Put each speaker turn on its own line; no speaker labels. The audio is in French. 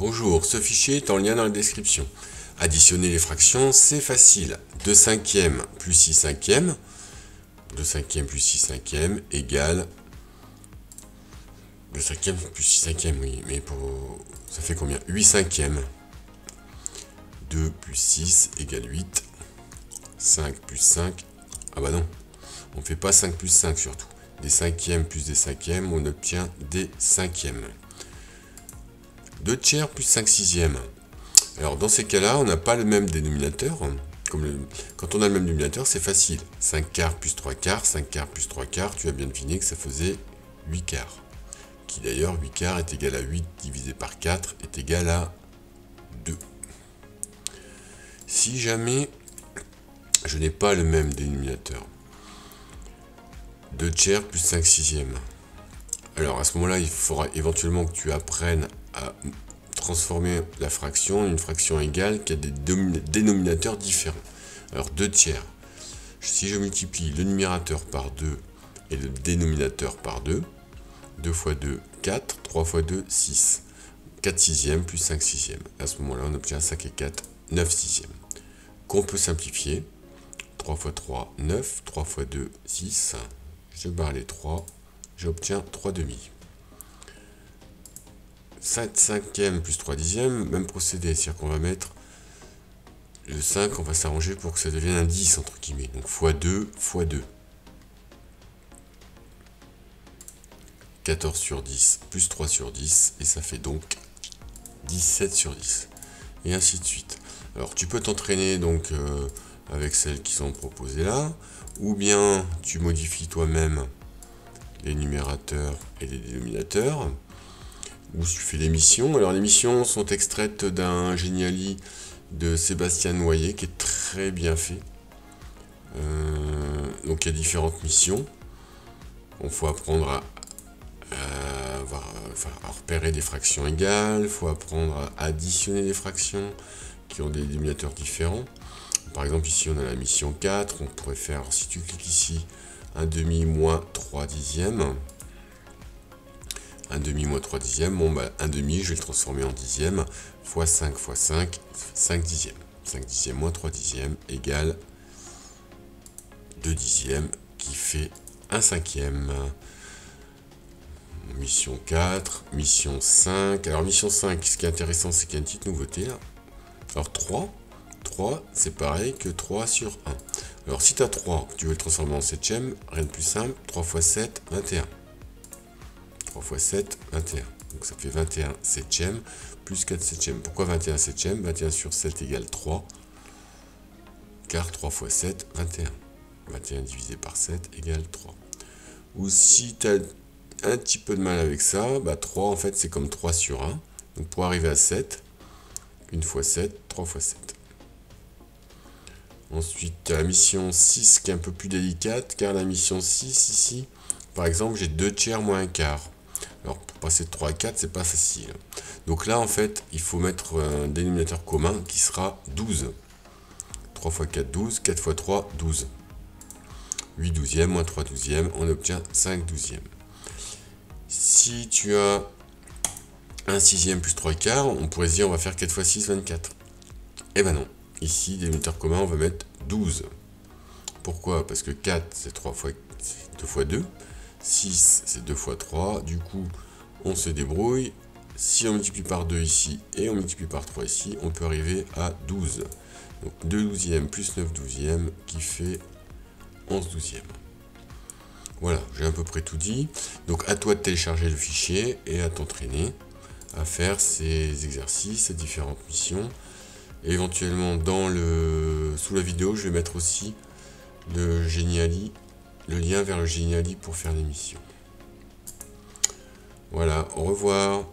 Bonjour, ce fichier est en lien dans la description. Additionner les fractions, c'est facile. 2 cinquièmes plus 6 cinquièmes. 2 cinquièmes plus 6 cinquièmes égale... 2 cinquièmes plus 6 cinquièmes, oui, mais ça fait combien? 8 cinquièmes. 2 plus 6 égale 8. 5 plus 5... Ah bah non, on ne fait pas 5 plus 5 surtout. Des cinquièmes plus des cinquièmes, on obtient des cinquièmes. 2 tiers plus 5 sixièmes. Alors dans ces cas-là, on n'a pas le même dénominateur. Quand on a le même dénominateur, c'est facile. 5 quarts plus 3 quarts, 5 quarts plus 3 quarts, tu as bien deviné que ça faisait 8 quarts. Qui d'ailleurs, 8 quarts est égal à 8 divisé par 4 est égal à 2. Si jamais je n'ai pas le même dénominateur, 2 tiers plus 5 sixièmes. Alors à ce moment-là, il faudra éventuellement que tu apprennes à transformer la fraction en une fraction égale qui a des dénominateurs différents. Alors 2 tiers, si je multiplie le numérateur par 2 et le dénominateur par 2, 2 fois 2, 4, 3 fois 2, 6. 4 sixièmes plus 5 sixièmes. À ce moment-là, on obtient 5 et 4, 9 sixièmes. Qu'on peut simplifier. 3 fois 3, 9. 3 fois 2, 6. Je barre les 3. J'obtiens 3 demi. 5 cinquièmes plus 3 dixièmes, même procédé. C'est-à-dire qu'on va mettre le 5, on va s'arranger pour que ça devienne un 10, entre guillemets. Donc fois 2, fois 2. 14 sur 10 plus 3 sur 10. Et ça fait donc 17 sur 10. Et ainsi de suite. Alors tu peux t'entraîner donc avec celles qui sont proposées là. Ou bien tu modifies toi-même les numérateurs et les dénominateurs. Où tu fais les missions. Alors les missions sont extraites d'un Geniali de Sébastien Noyer qui est très bien fait. Donc il y a différentes missions. Il faut apprendre à repérer des fractions égales. Il faut apprendre à additionner des fractions qui ont des dénominateurs différents. Par exemple ici on a la mission 4. On pourrait faire, si tu cliques ici, 1 demi moins 3 dixièmes. 1 demi moins 3 dixièmes, bon bah 1 demi je vais le transformer en dixième, fois 5 fois 5, 5 dixièmes. 5 dixièmes moins 3 dixièmes égale 2 dixièmes qui fait 1 cinquième. Mission 4, mission 5. Alors mission 5, ce qui est intéressant c'est qu'il y a une petite nouveauté là. Alors 3 c'est pareil que 3 sur 1. Alors si tu as 3, tu veux le transformer en septième, rien de plus simple, 3 fois 7, 21. 3 fois 7, 21. Donc ça fait 21 septièmes plus 4 septièmes. Pourquoi 21 septièmes? 21 sur 7 égale 3. Car 3 fois 7, 21. 21 divisé par 7 égale 3. Ou si tu as un petit peu de mal avec ça, bah 3 en fait c'est comme 3 sur 1. Donc pour arriver à 7, 1 fois 7, 3 fois 7. Ensuite, tu as la mission 6 qui est un peu plus délicate, car la mission 6 ici, par exemple, j'ai 2 tiers moins un quart. Alors, pour passer de 3 à 4, c'est pas facile. Donc là, en fait, il faut mettre un dénominateur commun qui sera 12. 3 fois 4, 12. 4 fois 3, 12. 8 douzièmes moins 3 douzièmes, on obtient 5 douzièmes. Si tu as un sixième plus 3 quarts, on pourrait se dire on va faire 4 fois 6, 24. Eh ben non. Ici, dénominateur commun, on va mettre 12. Pourquoi? Parce que 4, c'est 2 fois 2. 6, c'est 2 fois 3. Du coup, on se débrouille. Si on multiplie par 2 ici et on multiplie par 3 ici, on peut arriver à 12. Donc 2 douzièmes plus 9 douzièmes qui fait 11 douzièmes. Voilà, j'ai à peu près tout dit. Donc à toi de télécharger le fichier et à t'entraîner à faire ces exercices, ces différentes missions. Et éventuellement sous la vidéo, je vais mettre aussi le Geniali, le lien vers le Geniali pour faire l'émission. Voilà, au revoir.